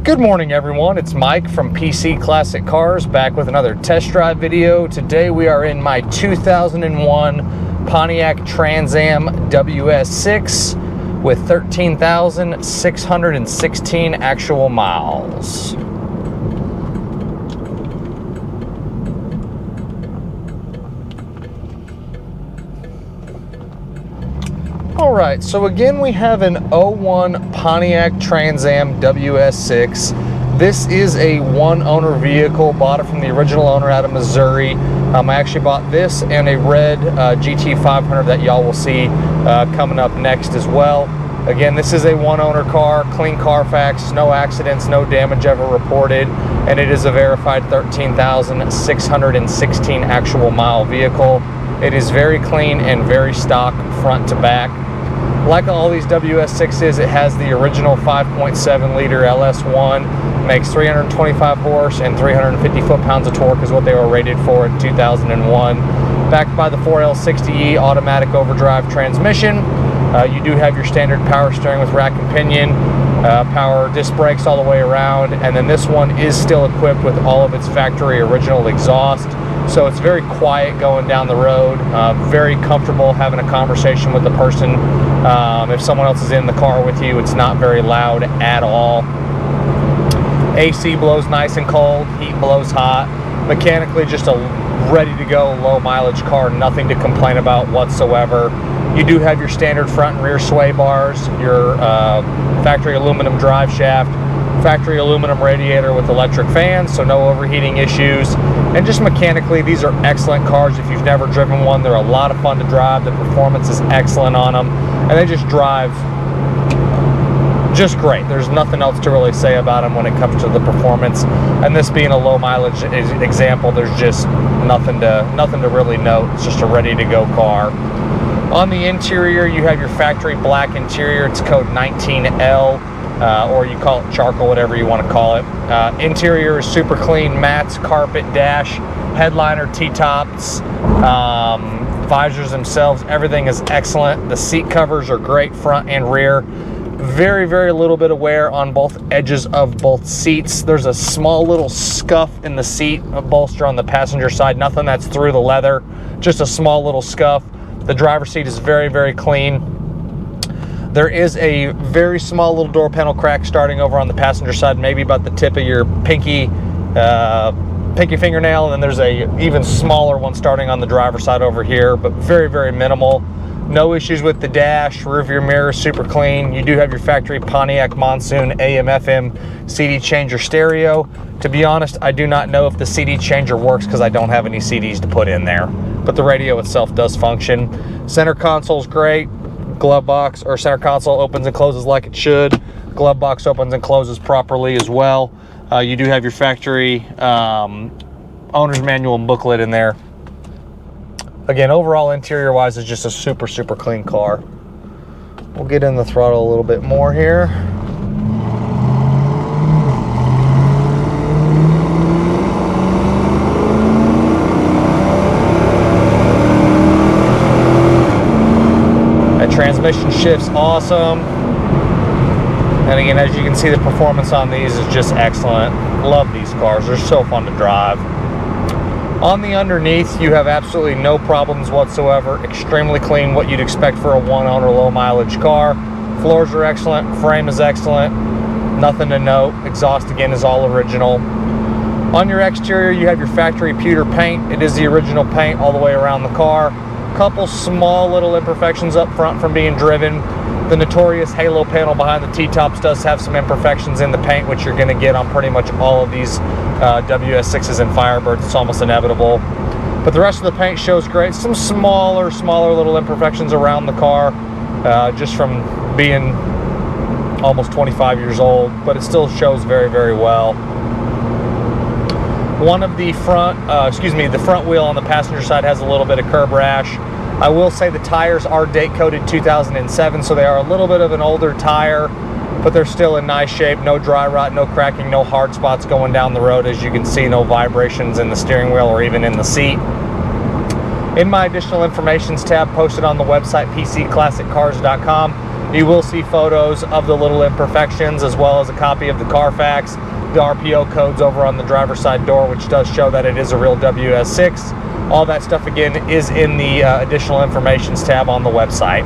Good morning, everyone. It's Mike from PC Classic Cars, back with another test drive video. Today we are in my 2001 Pontiac Trans Am WS6 with 13,616 actual miles. Alright, so again we have an 01 Pontiac Trans Am WS6. This is a one-owner vehicle, bought it from the original owner out of Missouri. I actually bought this and a red GT500 that y'all will see coming up next as well. Again, this is a one-owner car, clean Carfax, no accidents, no damage ever reported, and it is a verified 13,616 actual mile vehicle. It is very clean and very stock front to back. Like all these WS6s, it has the original 5.7 liter LS1, makes 325 horse and 350 foot-pounds of torque is what they were rated for in 2001. Backed by the 4L60E automatic overdrive transmission. You do have your standard power steering with rack and pinion, power disc brakes all the way around, and then this one is still equipped with all of its factory original exhaust. So it's very quiet going down the road, very comfortable having a conversation with the person. If someone else is in the car with you, it's not very loud at all. AC blows nice and cold, heat blows hot. Mechanically, just a ready to go low mileage car, nothing to complain about whatsoever. You do have your standard front and rear sway bars, your factory aluminum drive shaft, factory aluminum radiator with electric fans, so no overheating issues. And just mechanically, these are excellent cars. If you've never driven one, they're a lot of fun to drive. The performance is excellent on them, and they just drive just great. There's nothing else to really say about them when it comes to the performance. And this being a low mileage example, there's just nothing to really note. It's just a ready to go car. On the interior, you have your factory black interior. It's code 19L. Or you call it charcoal, whatever you want to call it. Interior is super clean, mats, carpet, dash, headliner, T-tops, visors themselves, everything is excellent. The seat covers are great, front and rear. Very, very little bit of wear on both edges of both seats. There's a small little scuff in the seat bolster on the passenger side, nothing that's through the leather, just a small little scuff. The driver's seat is very, very clean. There is a very small little door panel crack starting over on the passenger side, maybe about the tip of your pinky fingernail, and then there's a even smaller one starting on the driver's side over here, but very, very minimal. No issues with the dash, rear view mirror, super clean. You do have your factory Pontiac Monsoon AM/FM CD changer stereo. To be honest, I do not know if the CD changer works because I don't have any CDs to put in there, but the radio itself does function. Center console's great. Glove box or center console opens and closes like it should. Glove box opens and closes properly as well. You do have your factory owner's manual and booklet in there. Again, overall interior wise is just a super, super clean car. We'll get in the throttle a little bit more here. Transmission shifts awesome, and again, as you can see, the performance on these is just excellent. Love these cars, they're so fun to drive. On the underneath, you have absolutely no problems whatsoever. Extremely clean, what you'd expect for a one-owner low mileage car. Floors are excellent, frame is excellent, nothing to note. Exhaust again is all original. On your exterior, you have your factory pewter paint. It is the original paint all the way around the car. Couple small little imperfections up front from being driven. The notorious halo panel behind the T-tops does have some imperfections in the paint, which you're going to get on pretty much all of these WS6s and Firebirds. It's almost inevitable. But the rest of the paint shows great. Some smaller little imperfections around the car, just from being almost 25 years old, but it still shows very, very well. One of the the front wheel on the passenger side has a little bit of curb rash. I will say the tires are date coded 2007, so they are a little bit of an older tire, but they're still in nice shape. No dry rot, no cracking, no hard spots going down the road. As you can see, no vibrations in the steering wheel or even in the seat. In my additional informations tab posted on the website PCClassicCars.com, You will see photos of the little imperfections as well as a copy of the Carfax, the RPO codes over on the driver's side door, which does show that it is a real WS6. All that stuff again is in the additional informations tab on the website.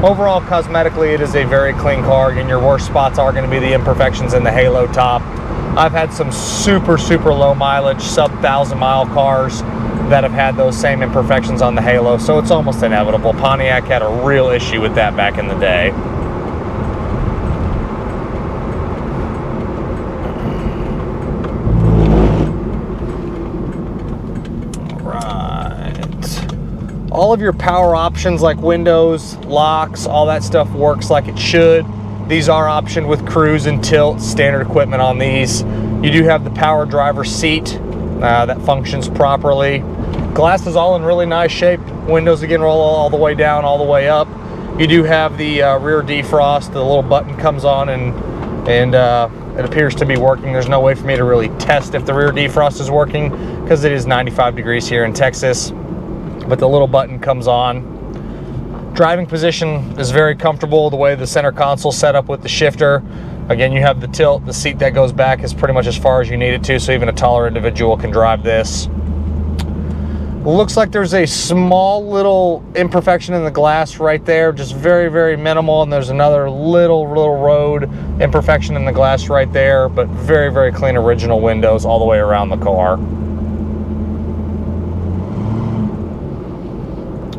Overall, cosmetically, it is a very clean car. Again, your worst spots are going to be the imperfections in the halo top. I've had some super low mileage, sub 1,000-mile cars that have had those same imperfections on the halo, so it's almost inevitable. Pontiac had a real issue with that back in the day. All of your power options like windows, locks, all that stuff works like it should. These are optioned with cruise and tilt, standard equipment on these. You do have the power driver seat that functions properly. Glass is all in really nice shape. Windows again roll all the way down, all the way up. You do have the rear defrost. The little button comes on and it appears to be working. There's no way for me to really test if the rear defrost is working because it is 95 degrees here in Texas. But the little button comes on. Driving position is very comfortable the way the center console set up with the shifter. Again, you have the tilt. The seat that goes back is pretty much as far as you need it to, so even a taller individual can drive this. Looks like there's a small little imperfection in the glass right there, just very minimal, and there's another little road imperfection in the glass right there, but very clean original windows all the way around the car.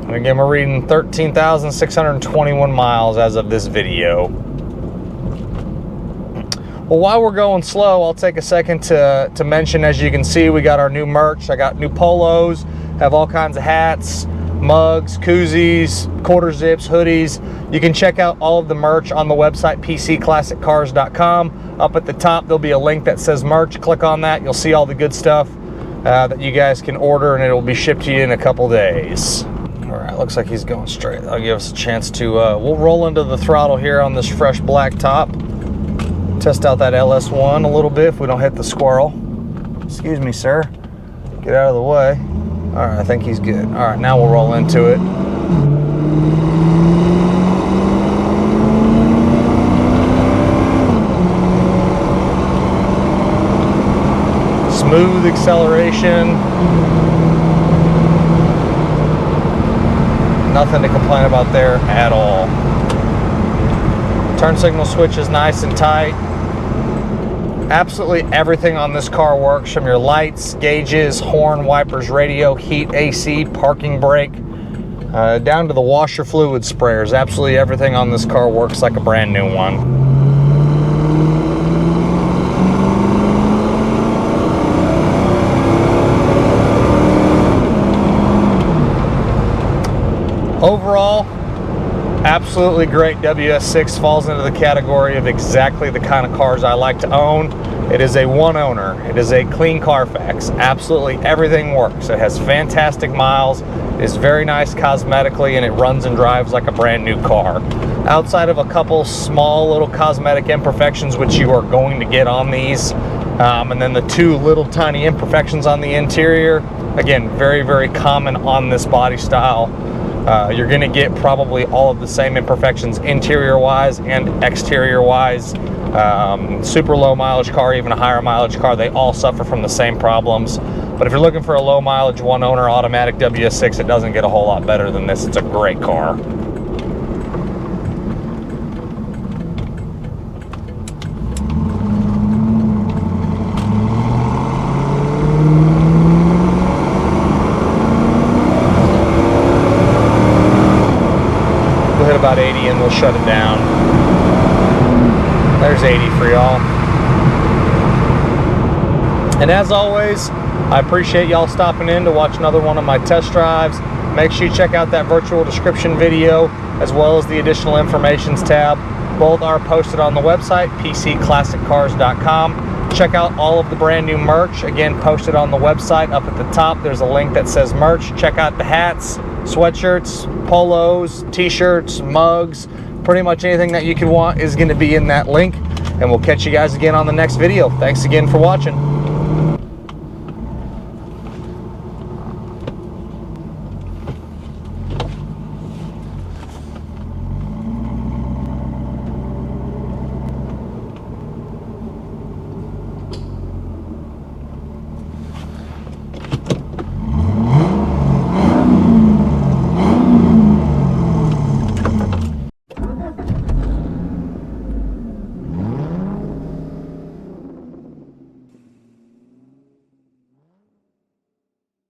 And again, we're reading 13,621 miles as of this video. Well, while we're going slow, I'll take a second to mention, as you can see, we got our new merch. I got new polos, have all kinds of hats, mugs, koozies, quarter zips, hoodies. You can check out all of the merch on the website, pcclassiccars.com. Up at the top, there'll be a link that says merch. Click on that. You'll see all the good stuff that you guys can order, and it will be shipped to you in a couple days. All right, looks like he's going straight. That'll give us a chance to, we'll roll into the throttle here on this fresh black top. Test out that LS1 a little bit if we don't hit the squirrel. Excuse me, sir. Get out of the way. All right, I think he's good. All right, now we'll roll into it. Smooth acceleration. Nothing to complain about there at all. Turn signal switch is nice and tight. Absolutely everything on this car works, from your lights, gauges, horn, wipers, radio, heat, AC, parking brake, down to the washer fluid sprayers. Absolutely everything on this car works like a brand new one. Overall, absolutely great. WS6 falls into the category of exactly the kind of cars I like to own. It is a one owner. It is a clean Carfax. Absolutely everything works. It has fantastic miles. It is very nice cosmetically, and it runs and drives like a brand new car. Outside of a couple small little cosmetic imperfections, which you are going to get on these, and then the two little tiny imperfections on the interior, again, very common on this body style. You're going to get probably all of the same imperfections interior-wise and exterior-wise. Super low mileage car, even a higher mileage car, they all suffer from the same problems. But if you're looking for a low mileage, one owner automatic WS6, it doesn't get a whole lot better than this. It's a great car. Hit about 80 and we'll shut it down. There's 80 for y'all. And as always, I appreciate y'all stopping in to watch another one of my test drives. Make sure you check out that virtual description video as well as the additional informations tab. Both are posted on the website, pcclassiccars.com. Check out all of the brand new merch, again posted on the website. Up at the top there's a link that says merch. Check out the hats, sweatshirts, polos, t-shirts, mugs, pretty much anything that you could want is going to be in that link. And we'll catch you guys again on the next video. Thanks again for watching.